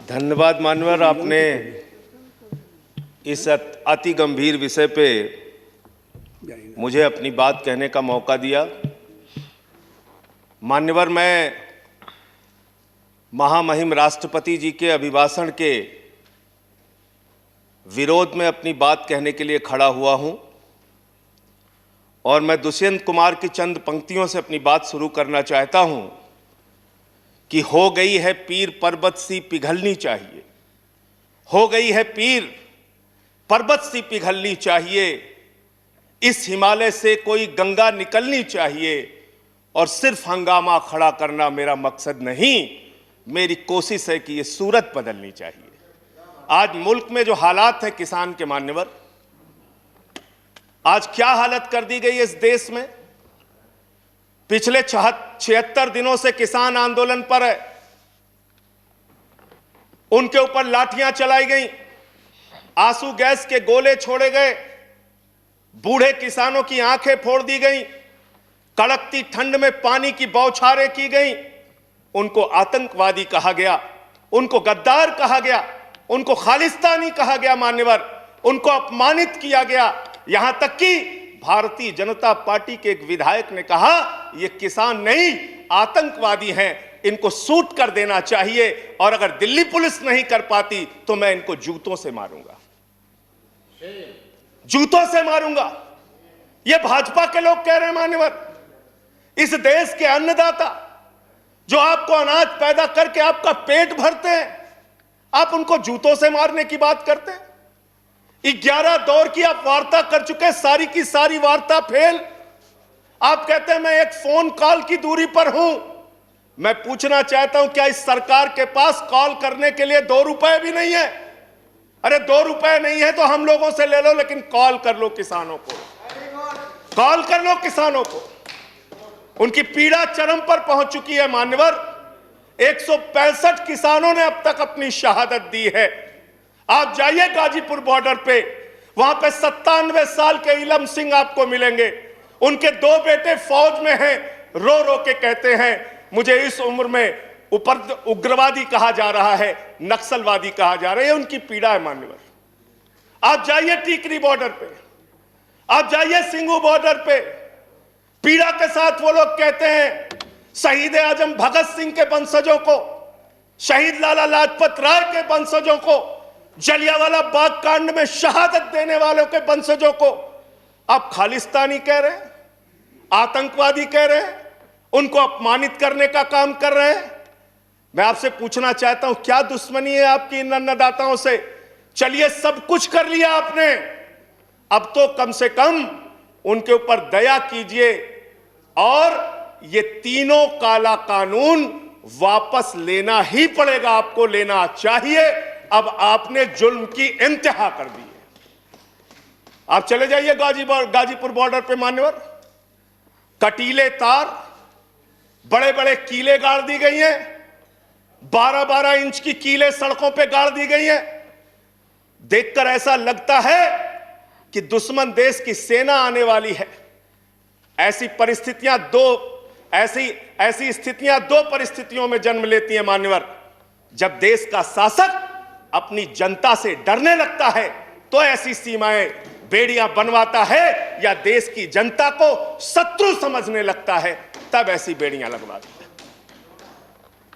धन्यवाद मान्यवर, आपने इस अति गंभीर विषय पे मुझे अपनी बात कहने का मौका दिया। मान्यवर, मैं महामहिम राष्ट्रपति जी के अभिभाषण के विरोध में अपनी बात कहने के लिए खड़ा हुआ हूं और मैं दुष्यंत कुमार की चंद पंक्तियों से अपनी बात शुरू करना चाहता हूं कि हो गई है पीर पर्वत सी पिघलनी चाहिए, हो गई है पीर पर्वत सी पिघलनी चाहिए, इस हिमालय से कोई गंगा निकलनी चाहिए और सिर्फ हंगामा खड़ा करना मेरा मकसद नहीं, मेरी कोशिश है कि ये सूरत बदलनी चाहिए। आज मुल्क में जो हालात है किसान के मान्यवर, आज क्या हालत कर दी गई इस देश में। पिछले 76 दिनों से किसान आंदोलन पर है, उनके ऊपर लाठियां चलाई गई, आंसू गैस के गोले छोड़े गए, बूढ़े किसानों की आंखें फोड़ दी गई, कड़कती ठंड में पानी की बौछारें की गई, उनको आतंकवादी कहा गया, उनको गद्दार कहा गया, उनको खालिस्तानी कहा गया मान्यवर, उनको अपमानित किया गया। यहां तक कि भारतीय जनता पार्टी के एक विधायक ने कहा ये किसान नहीं आतंकवादी हैं, इनको शूट कर देना चाहिए और अगर दिल्ली पुलिस नहीं कर पाती तो मैं इनको जूतों से मारूंगा, जूतों से मारूंगा। ये भाजपा के लोग कह रहे हैं मान्यवर। इस देश के अन्नदाता जो आपको अनाज पैदा करके आपका पेट भरते हैं, आप उनको जूतों से मारने की बात करते हैं। 11 दौर की आप वार्ता कर चुके, सारी की सारी वार्ता फेल। आप कहते हैं मैं एक फोन कॉल की दूरी पर हूं। मैं पूछना चाहता हूं क्या इस सरकार के पास कॉल करने के लिए 2 रुपए भी नहीं है? अरे 2 रुपए नहीं है तो हम लोगों से ले लो, लेकिन कॉल कर लो किसानों को, कॉल कर लो किसानों को। उनकी पीड़ा चरम पर पहुंच चुकी है मान्यवर। 165 किसानों ने अब तक अपनी शहादत दी है। आप जाइए गाजीपुर बॉर्डर पे, वहां पे 97 साल के इलम सिंह आपको मिलेंगे। उनके 2 बेटे फौज में हैं, रो रो के कहते हैं मुझे इस उम्र में उग्रवादी कहा जा रहा है, नक्सलवादी कहा जा रहा है। उनकी पीड़ा है मान्यवर। आप जाइए टीकरी बॉर्डर पे, आप जाइए सिंगू बॉर्डर पे, पीड़ा के साथ वो लोग कहते हैं शहीद आजम भगत सिंह के वंशजों को, शहीद लाला लाजपत राय के वंशजों को, जलियांवाला बाग कांड में शहादत देने वालों के वंशजों को आप खालिस्तानी कह रहे हैं, आतंकवादी कह रहे हैं, उनको अपमानित करने का काम कर रहे हैं। मैं आपसे पूछना चाहता हूं क्या दुश्मनी है आपकी इन अन्नदाताओं से? चलिए सब कुछ कर लिया आपने, अब तो कम से कम उनके ऊपर दया कीजिए और ये तीनों काला कानून वापस लेना ही पड़ेगा, आपको लेना चाहिए। अब आपने जुल्म की इंतहा कर दी है। आप चले जाइए गाजीपुर बॉर्डर पे मान्यवर, कटीले तार, बड़े बड़े कीले गाड़ दी गई हैं, 12-12 इंच की कीले सड़कों पे गाड़ दी गई हैं। देखकर ऐसा लगता है कि दुश्मन देश की सेना आने वाली है। ऐसी स्थितियां दो परिस्थितियों में जन्म लेती हैं मान्यवर। जब देश का शासक अपनी जनता से डरने लगता है तो ऐसी सीमाएं बेड़ियां बनवाता है, या देश की जनता को शत्रु समझने लगता है तब ऐसी बेड़ियां लगवाता है।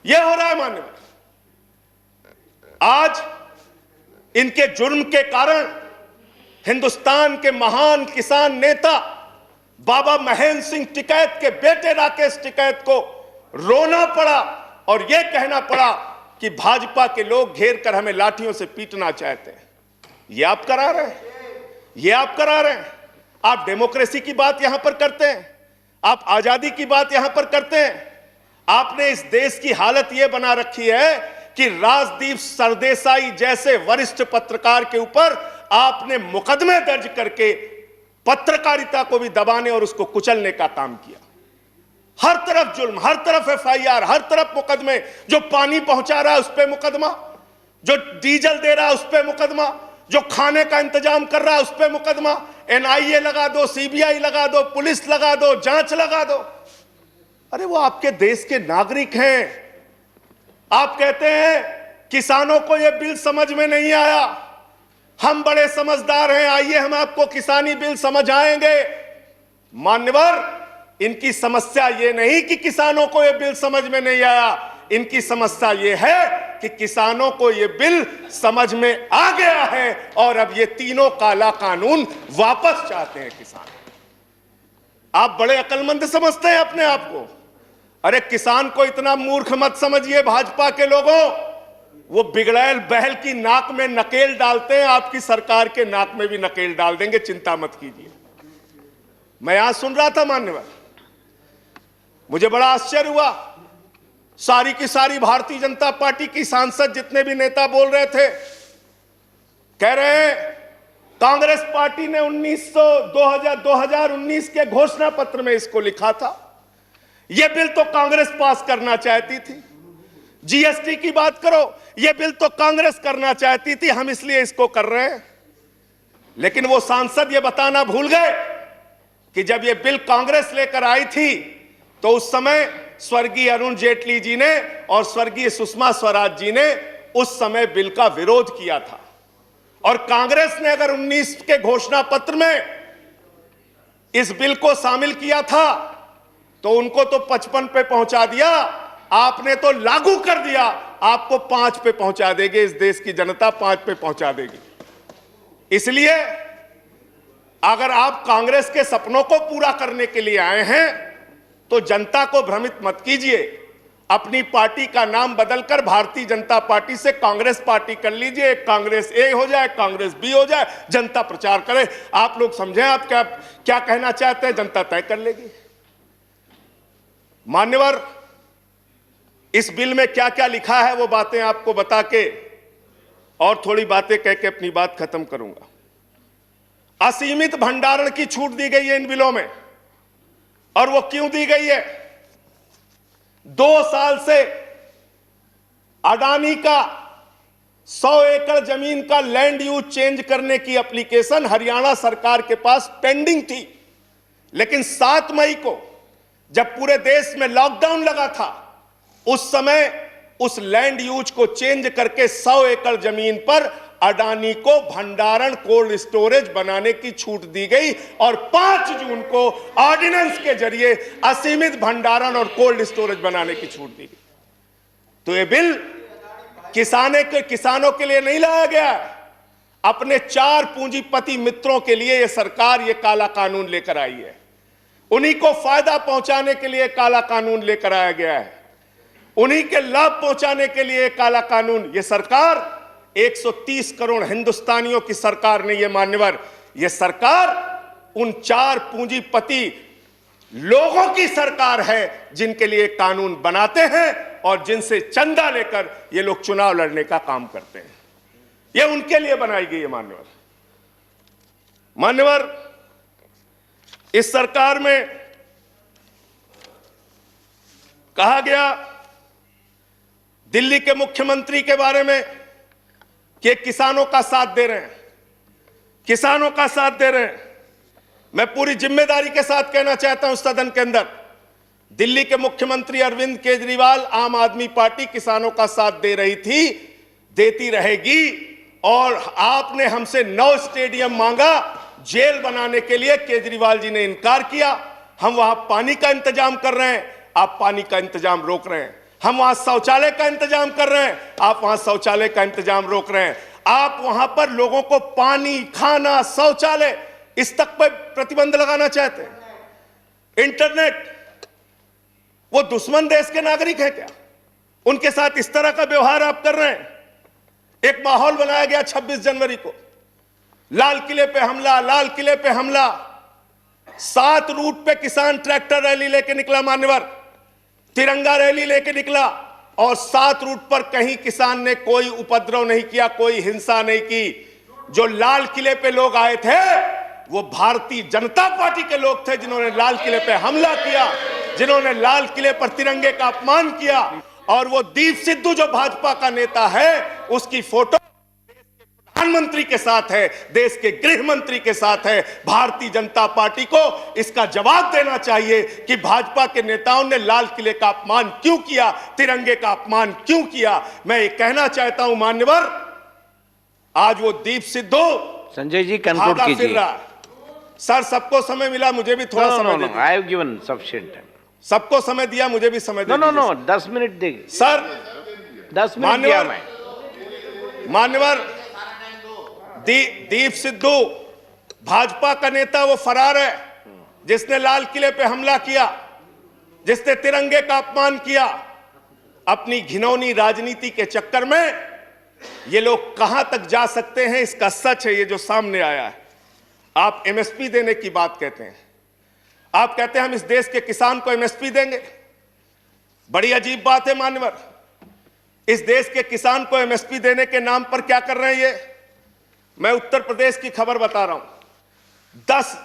यह हो रहा है मान्यवर। आज इनके जुर्म के कारण हिंदुस्तान के महान किसान नेता बाबा महेंद्र सिंह टिकैत के बेटे राकेश टिकैत को रोना पड़ा और यह कहना पड़ा कि भाजपा के लोग घेर कर हमें लाठियों से पीटना चाहते हैं। यह आप करा रहे हैं, यह आप करा रहे हैं। आप डेमोक्रेसी की बात यहां पर करते हैं, आप आजादी की बात यहां पर करते हैं। आपने इस देश की हालत यह बना रखी है कि राजदीप सरदेसाई जैसे वरिष्ठ पत्रकार के ऊपर आपने मुकदमे दर्ज करके पत्रकारिता को भी दबाने और उसको कुचलने का काम किया। हर तरफ जुल्म, हर तरफ एफआईआर, हर तरफ मुकदमे। जो पानी पहुंचा रहा है उस पर मुकदमा, जो डीजल दे रहा है उस पर मुकदमा, जो खाने का इंतजाम कर रहा है उस पर मुकदमा। एनआईए लगा दो, सीबीआई लगा दो, पुलिस लगा दो, जांच लगा दो। अरे वो आपके देश के नागरिक हैं। आप कहते हैं किसानों को यह बिल समझ में नहीं आया। हम बड़े समझदार हैं, आइए हम आपको किसानी बिल समझाएंगे। मान्यवर, इनकी समस्या यह नहीं कि किसानों को यह बिल समझ में नहीं आया, इनकी समस्या यह है कि किसानों को यह बिल समझ में आ गया है और अब ये तीनों काला कानून वापस चाहते हैं किसान। आप बड़े अक्लमंद समझते हैं अपने आप को। अरे किसान को इतना मूर्ख मत समझिए भाजपा के लोगों। वो बिगड़ैल बैल की नाक में नकेल डालते हैं, आपकी सरकार के नाक में भी नकेल डाल देंगे, चिंता मत कीजिए। मैं यहां सुन रहा था मान्यवर, मुझे बड़ा आश्चर्य हुआ। सारी की सारी भारतीय जनता पार्टी की सांसद जितने भी नेता बोल रहे थे, कह रहे हैं कांग्रेस पार्टी ने 2019 के घोषणा पत्र में इसको लिखा था। यह बिल तो कांग्रेस पास करना चाहती थी। जीएसटी की बात करो, यह बिल तो कांग्रेस करना चाहती थी, हम इसलिए इसको कर रहे हैं। लेकिन वो सांसद यह बताना भूल गए कि जब यह बिल कांग्रेस लेकर आई थी तो उस समय स्वर्गीय अरुण जेटली जी ने और स्वर्गीय सुषमा स्वराज जी ने उस समय बिल का विरोध किया था। और कांग्रेस ने अगर 19 के घोषणा पत्र में इस बिल को शामिल किया था तो उनको तो 55 पे पहुंचा दिया, आपने तो लागू कर दिया, आपको 5 पे पहुंचा देगी। इस देश की जनता 5 पे पहुंचा देगी। इसलिए अगर आप कांग्रेस के सपनों को पूरा करने के लिए आए हैं तो जनता को भ्रमित मत कीजिए। अपनी पार्टी का नाम बदलकर भारतीय जनता पार्टी से कांग्रेस पार्टी कर लीजिए। कांग्रेस ए हो जाए, कांग्रेस बी हो जाए, जनता प्रचार करे। आप लोग समझें आप क्या कहना चाहते हैं, जनता तय कर लेगी। मान्यवर, इस बिल में क्या क्या लिखा है वो बातें आपको बता के और थोड़ी बातें कह के अपनी बात खत्म करूंगा। असीमित भंडारण की छूट दी गई है इन बिलों में, और वो क्यों दी गई है? 2 साल से अडानी का 100 एकड़ जमीन का लैंड यूज चेंज करने की एप्लीकेशन हरियाणा सरकार के पास पेंडिंग थी। लेकिन 7 मई को जब पूरे देश में लॉकडाउन लगा था, उस समय उस लैंड यूज को चेंज करके 100 एकड़ जमीन पर अडानी को भंडारण कोल्ड स्टोरेज बनाने की छूट दी गई और 5 जून को ऑर्डिनेंस के जरिए असीमित भंडारण और कोल्ड स्टोरेज बनाने की छूट दी गई। तो ये बिल किसानों के लिए नहीं लाया गया, अपने 4 पूंजीपति मित्रों के लिए यह सरकार ये काला कानून लेकर आई है। उन्हीं को फायदा पहुंचाने के लिए काला कानून लेकर आया गया है, उन्हीं के लाभ पहुंचाने के लिए काला कानून। यह सरकार 130 करोड़ हिंदुस्तानियों की सरकार नहीं है मान्यवर, यह सरकार उन 4 पूंजीपति लोगों की सरकार है जिनके लिए कानून बनाते हैं और जिनसे चंदा लेकर ये लोग चुनाव लड़ने का काम करते हैं। यह उनके लिए बनाई गई है मान्यवर, इस सरकार में कहा गया दिल्ली के मुख्यमंत्री के बारे में कि किसानों का साथ दे रहे हैं, किसानों का साथ दे रहे हैं। मैं पूरी जिम्मेदारी के साथ कहना चाहता हूं सदन के अंदर, दिल्ली के मुख्यमंत्री अरविंद केजरीवाल, आम आदमी पार्टी किसानों का साथ दे रही थी, देती रहेगी। और आपने हमसे 9 स्टेडियम मांगा जेल बनाने के लिए, केजरीवाल जी ने इनकार किया। हम वहां पानी का इंतजाम कर रहे हैं, आप पानी का इंतजाम रोक रहे हैं। हम वहां शौचालय का इंतजाम कर रहे हैं, आप वहां शौचालय का इंतजाम रोक रहे हैं। आप वहां पर लोगों को पानी, खाना, शौचालय इस तक पर प्रतिबंध लगाना चाहते हैं। इंटरनेट, वो दुश्मन देश के नागरिक हैं क्या? उनके साथ इस तरह का व्यवहार आप कर रहे हैं। एक माहौल बनाया गया 26 जनवरी को, लाल किले पे हमला, लाल किले पे हमला। 7 रूट पे किसान ट्रैक्टर रैली लेके निकला मान्यवर, तिरंगा रैली लेके निकला, और 7 रूट पर कहीं किसान ने कोई उपद्रव नहीं किया, कोई हिंसा नहीं की। जो लाल किले पे लोग आए थे वो भारतीय जनता पार्टी के लोग थे जिन्होंने लाल किले पे हमला किया, जिन्होंने लाल किले पर तिरंगे का अपमान किया। और वो दीप सिद्धू जो भाजपा का नेता है, उसकी फोटो प्रधानमंत्री के साथ है, देश के गृह मंत्री के साथ है। भारतीय जनता पार्टी को इसका जवाब देना चाहिए कि भाजपा के नेताओं ने लाल किले का अपमान क्यों किया, तिरंगे का अपमान क्यों किया। मैं ये कहना चाहता हूं मान्यवर, आज वो दीप सिद्धू संजय जी कंक्लूड कीजिए। सर सबको समय मिला, मुझे भी थोड़ा समय दीजिए। I have given sufficient time. सबको समय दिया, मुझे भी समय दीजिए। नो 10 मिनट देंगे सर। 10 मिनट दिया मैं। मान्यवर दीप सिद्धू भाजपा का नेता वो फरार है जिसने लाल किले पे हमला किया, जिसने तिरंगे का अपमान किया। अपनी घिनौनी राजनीति के चक्कर में ये लोग कहां तक जा सकते हैं, इसका सच है ये जो सामने आया है। आप एमएसपी देने की बात कहते हैं, आप कहते हैं हम इस देश के किसान को एमएसपी देंगे। बड़ी अजीब बात है मान्यवर, इस देश के किसान को एमएसपी देने के नाम पर क्या कर रहे हैं ये। मैं उत्तर प्रदेश की खबर बता रहा हूं। 10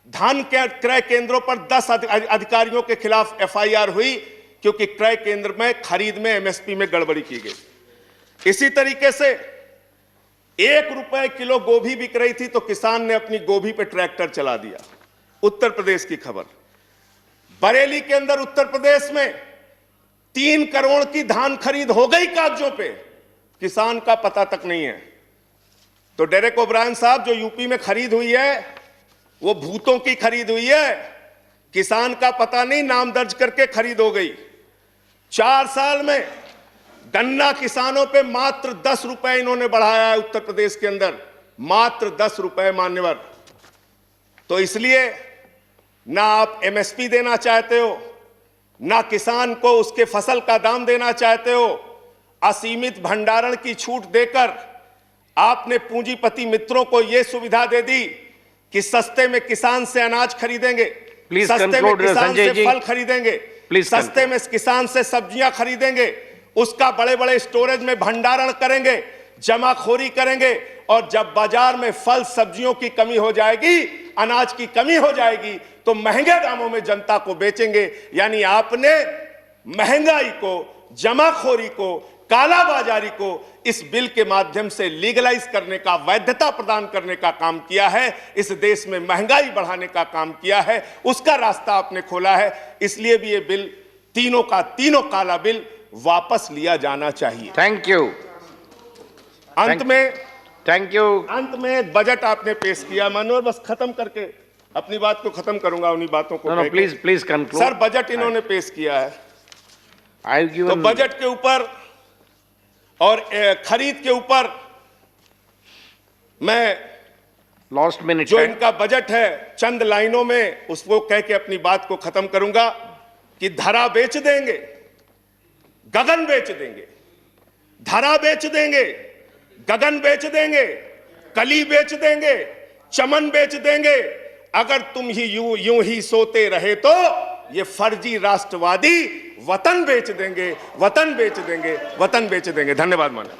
धान के क्रय केंद्रों पर 10 अधिकारियों के खिलाफ एफआईआर हुई क्योंकि क्रय केंद्र में खरीद में एमएसपी में गड़बड़ी की गई। इसी तरीके से 1 रुपए किलो गोभी बिक रही थी तो किसान ने अपनी गोभी पे ट्रैक्टर चला दिया। उत्तर प्रदेश की खबर। बरेली के अंदर उत्तर प्रदेश में 3 करोड़ की धान खरीद हो गई कागजों पे, किसान का पता तक नहीं है। तो डेरेक ओब्रायन साहब, जो यूपी में खरीद हुई है वो भूतों की खरीद हुई है, किसान का पता नहीं, नाम दर्ज करके खरीद हो गई। 4 साल में गन्ना किसानों पे मात्र 10 रुपए इन्होंने बढ़ाया है उत्तर प्रदेश के अंदर, मात्र 10 रुपए मान्यवर। तो इसलिए ना आप एमएसपी देना चाहते हो, ना किसान को उसके फसल का दाम देना चाहते हो। असीमित भंडारण की छूट देकर आपने पूंजीपति मित्रों को यह सुविधा दे दी कि सस्ते में किसान से अनाज खरीदेंगे, सस्ते में किसान से फल खरीदेंगे, सस्ते में किसान से सब्जियां खरीदेंगे, उसका बड़े बड़े स्टोरेज में भंडारण करेंगे, जमाखोरी करेंगे, और जब बाजार में फल सब्जियों की कमी हो जाएगी, अनाज की कमी हो जाएगी, तो महंगे दामों में जनता को बेचेंगे। यानी आपने महंगाई को, जमाखोरी को, कालाबाजारी को इस बिल के माध्यम से लीगलाइज करने का, वैधता प्रदान करने का काम किया है। इस देश में महंगाई बढ़ाने का काम किया है, उसका रास्ता आपने खोला है। इसलिए भी ये बिल तीनों का तीनों काला बिल वापस लिया जाना चाहिए। Thank you. अंत में थैंक यू। अंत में बजट आपने पेश किया मनोहर, बस खत्म करके अपनी बात को खत्म करूंगा उन्हीं बातों को। Please conclude. सर बजट इन्होंने पेश किया है, तो बजट के ऊपर और खरीद के ऊपर मैं लास्ट मिनट जो इनका बजट है चंद लाइनों में उसको कह के अपनी बात को खत्म करूंगा कि धरा बेच देंगे, गगन बेच देंगे। धरा बेच देंगे, गगन बेच देंगे, कली बेच देंगे, चमन बेच देंगे। अगर तुम ही यूं ही सोते रहे तो ये फर्जी राष्ट्रवादी वतन बेच देंगे, वतन बेच देंगे, वतन बेच देंगे। धन्यवाद माननीय।